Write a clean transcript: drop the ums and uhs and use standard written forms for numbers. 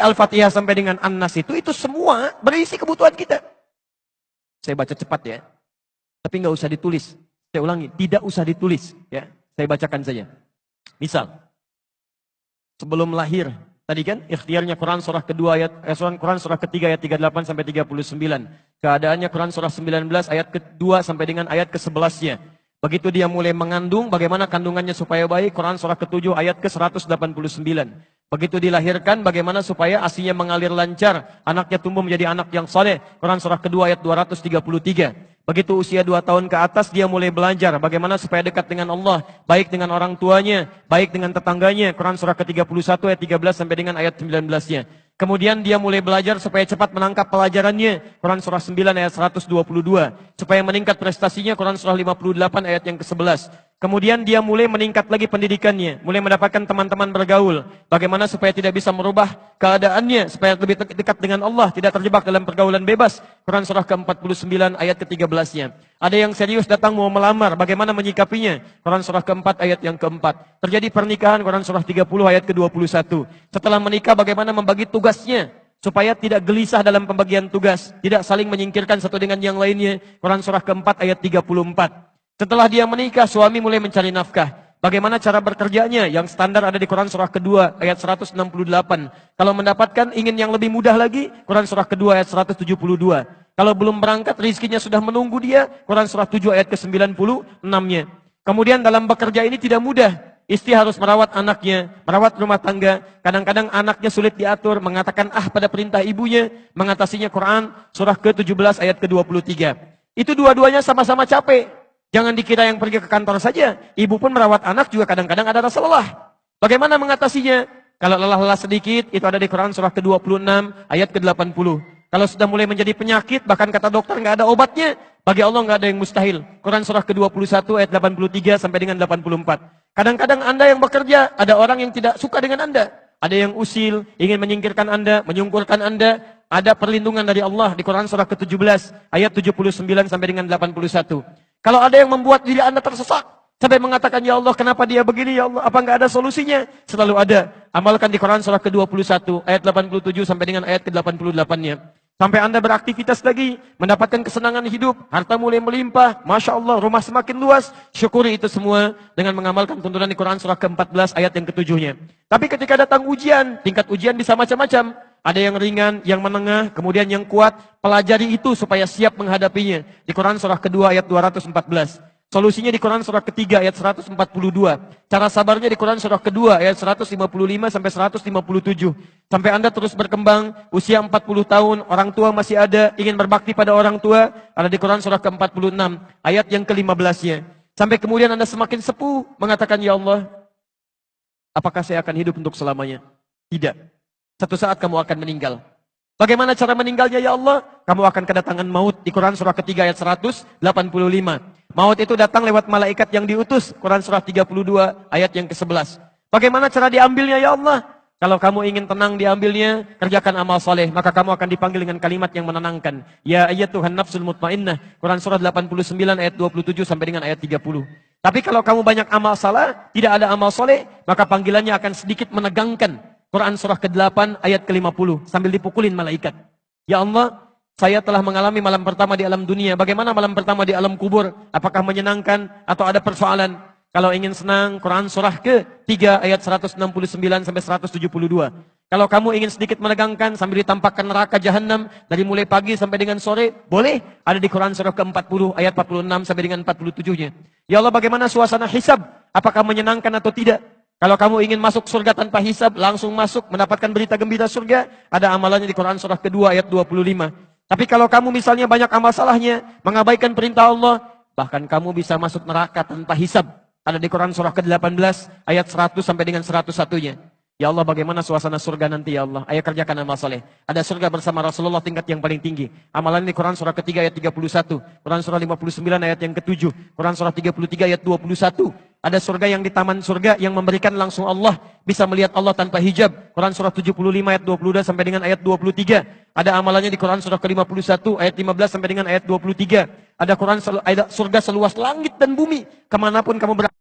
Al-Fatihah sampai dengan An-Nas itu semua berisi kebutuhan kita. Saya baca cepat ya. Tapi nggak usah ditulis. Saya ulangi, tidak usah ditulis ya. Saya bacakan saja. Misal, sebelum lahir, tadi kan ikhtiarnya Quran surah kedua ayat Quran surah ketiga ayat 38 sampai 39. Keadaannya Quran surah 19 ayat kedua sampai dengan ayat ke-11-nya. Begitu dia mulai mengandung, bagaimana kandungannya supaya baik, Quran surah ke-7 ayat ke-189. Begitu dilahirkan, bagaimana supaya ASINya mengalir lancar, anaknya tumbuh menjadi anak yang saleh, Quran surah kedua ayat 233. Begitu usia 2 tahun ke atas, dia mulai belajar bagaimana supaya dekat dengan Allah, baik dengan orang tuanya, baik dengan tetangganya, Quran surah ke-31 ayat 13 sampai dengan ayat 19-nya. Kemudian dia mulai belajar supaya cepat menangkap pelajarannya, Quran surah 9 ayat 122. Supaya meningkat prestasinya, Quran surah 58 ayat yang ke-11. Kemudian dia mulai meningkat lagi pendidikannya, mulai mendapatkan teman-teman bergaul. Bagaimana supaya tidak bisa merubah keadaannya, supaya lebih dekat dengan Allah, tidak terjebak dalam pergaulan bebas. Quran surah ke-49 ayat ke-13-nya. Ada yang serius datang mau melamar, bagaimana menyikapinya? Quran surah ke-4 ayat yang ke-4. Terjadi pernikahan, Quran surah 30 ayat ke-21. Setelah menikah, bagaimana membagi tugasnya? Supaya tidak gelisah dalam pembagian tugas, tidak saling menyingkirkan satu dengan yang lainnya. Quran surah ke-4 ayat 34. Setelah dia menikah, suami mulai mencari nafkah. Bagaimana cara bekerjanya? Yang standar ada di Quran surah kedua ayat 168. Kalau mendapatkan ingin yang lebih mudah lagi, Quran surah kedua ayat 172. Kalau belum berangkat, rizkinya sudah menunggu dia, Quran surah 7 ayat ke-96-nya. Kemudian dalam bekerja ini tidak mudah. Istri harus merawat anaknya, merawat rumah tangga. Kadang-kadang anaknya sulit diatur, mengatakan pada perintah ibunya, mengatasinya Quran surah ke-17 ayat ke-23. Itu dua-duanya sama-sama capek. Jangan dikira yang pergi ke kantor saja. Ibu pun merawat anak juga kadang-kadang ada rasa lelah. Bagaimana mengatasinya? Kalau lelah-lelah sedikit, itu ada di Quran surah ke-26 ayat ke-80. Kalau sudah mulai menjadi penyakit, bahkan kata dokter nggak ada obatnya, bagi Allah nggak ada yang mustahil. Quran surah ke-21 ayat 83 sampai dengan 84. Kadang-kadang Anda yang bekerja, ada orang yang tidak suka dengan Anda. Ada yang usil, ingin menyingkirkan Anda, menyungkurkan Anda. Ada perlindungan dari Allah di Quran surah ke-17 ayat 79 sampai dengan 81. Kalau ada yang membuat diri Anda tersesat, sampai mengatakan, ya Allah kenapa dia begini ya Allah, apa nggak ada solusinya? Selalu ada. Amalkan di Quran surah ke-21 ayat 87 sampai dengan ayat ke-88-nya. Sampai Anda beraktivitas lagi, mendapatkan kesenangan hidup, harta mulai melimpah, Masya Allah, rumah semakin luas, syukuri itu semua dengan mengamalkan tuntunan di Quran surah ke-14 ayat yang ke-7-nya. Tapi ketika datang ujian, tingkat ujian bisa macam-macam. Ada yang ringan, yang menengah, kemudian yang kuat. Pelajari itu supaya siap menghadapinya. Di Quran surah kedua ayat 214. Solusinya di Quran surah ketiga ayat 142. Cara sabarnya di Quran surah kedua ayat 155 sampai 157. Sampai Anda terus berkembang, usia 40 tahun, orang tua masih ada, ingin berbakti pada orang tua, ada di Quran surah ke-46 ayat yang ke-15-nya. Sampai kemudian Anda semakin sepuh, mengatakan, ya Allah, apakah saya akan hidup untuk selamanya? Tidak. Satu saat kamu akan meninggal. Bagaimana cara meninggalnya ya Allah? Kamu akan kedatangan maut di Quran surah ketiga ayat 185. Maut itu datang lewat malaikat yang diutus. Quran surah 32 ayat yang ke-11. Bagaimana cara diambilnya ya Allah? Kalau kamu ingin tenang diambilnya, kerjakan amal soleh. Maka kamu akan dipanggil dengan kalimat yang menenangkan. Ya ayyatuhan nafsul mutmainnah. Quran surah 89 ayat 27 sampai dengan ayat 30. Tapi kalau kamu banyak amal salah, tidak ada amal soleh, maka panggilannya akan sedikit menegangkan. Quran surah ke-8 ayat ke-50 sambil dipukulin malaikat. Ya Allah, saya telah mengalami malam pertama di alam dunia. Bagaimana malam pertama di alam kubur? Apakah menyenangkan atau ada persoalan? Kalau ingin senang, Quran surah ke-3 ayat 169 sampai 172. Kalau kamu ingin sedikit menegangkan sambil ditampakkan neraka jahanam dari mulai pagi sampai dengan sore, boleh. Ada di Quran surah ke-40 ayat 46 sampai dengan 47-nya. Ya Allah, bagaimana suasana hisab? Apakah menyenangkan atau tidak? Kalau kamu ingin masuk surga tanpa hisab, langsung masuk, mendapatkan berita gembira surga, ada amalannya di Quran surah kedua ayat 25. Tapi kalau kamu misalnya banyak amal salahnya, mengabaikan perintah Allah, bahkan kamu bisa masuk neraka tanpa hisab. Ada di Quran surah ke-18 ayat 100 sampai dengan 101-nya. Ya Allah, bagaimana suasana surga nanti ya Allah? Ayo kerjakan amal saleh. Ada surga bersama Rasulullah tingkat yang paling tinggi. Amalan di Quran surah ketiga ayat 31, Quran surah 59 ayat yang ke-7, Quran surah 33 ayat 21. Ada surga yang di taman surga yang memberikan langsung Allah, bisa melihat Allah tanpa hijab. Quran surah 75 ayat 22 sampai dengan ayat 23. Ada amalannya di Quran surah ke-51 ayat 15 sampai dengan ayat 23. Ada surga seluas langit dan bumi, kemanapun kamu berada.